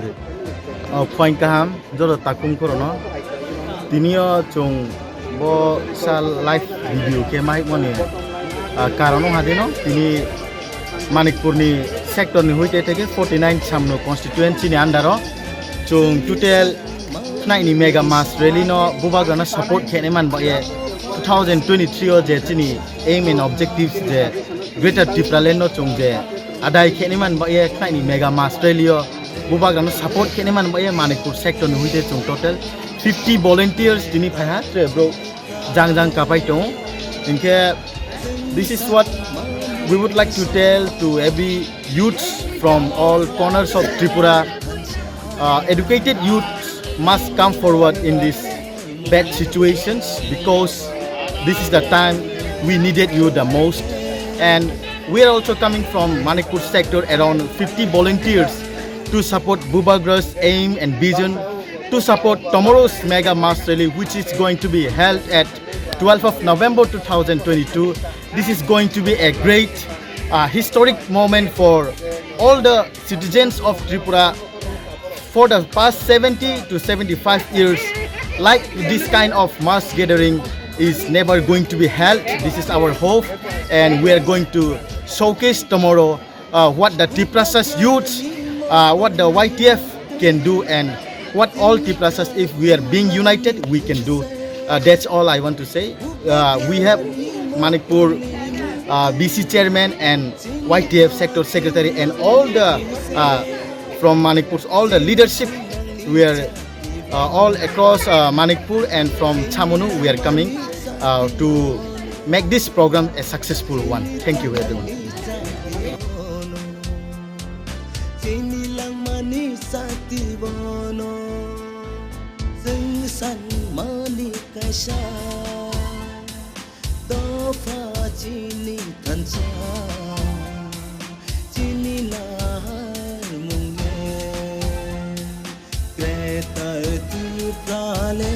siri point kaham Joto takung korono tinio chung bo sa live video ke mai mone karono hadeno tini Manikpur ni sector ni hoite theke 49 samno constituency ni andaro chung total Khwnai ni mega mass rally no bubagana support khene man ba ye 2023 o je chini aim and objectives je greater Tripura no chung je adai khene man ba ye Khwnai ni mega mass rally o bubagana support khene man ba ye Manikpur sector ni hoite chung total 50 volunteers tini pha bro jang kapai tong inke this is what we would like to tell to every youth from all corners of Tripura. Educated youth must come forward in these bad situations because this is the time we needed you the most. And we are also coming from Manikpur sector around 50 volunteers to support Bubagra's aim and vision to support tomorrow's mega mass rally, which is going to be held at 12th of November 2022. This is going to be a great historic moment for all the citizens of Tripura. For the past 70 to 75 years, like this kind of mass gathering is never going to be held. This is our hope, and we are going to showcase tomorrow what the Tripura's youth, what the YTF can do, and what all Tripura's, if we are being united, we can do. That's all I want to say. We have Manipur BC chairman and YTF sector secretary and all the from Manipur's all the leadership. We are all across Manipur and from Chamonu we are coming to make this program a successful one. Thank you everyone. Chini tancha Chini lahar munge Greta tu prale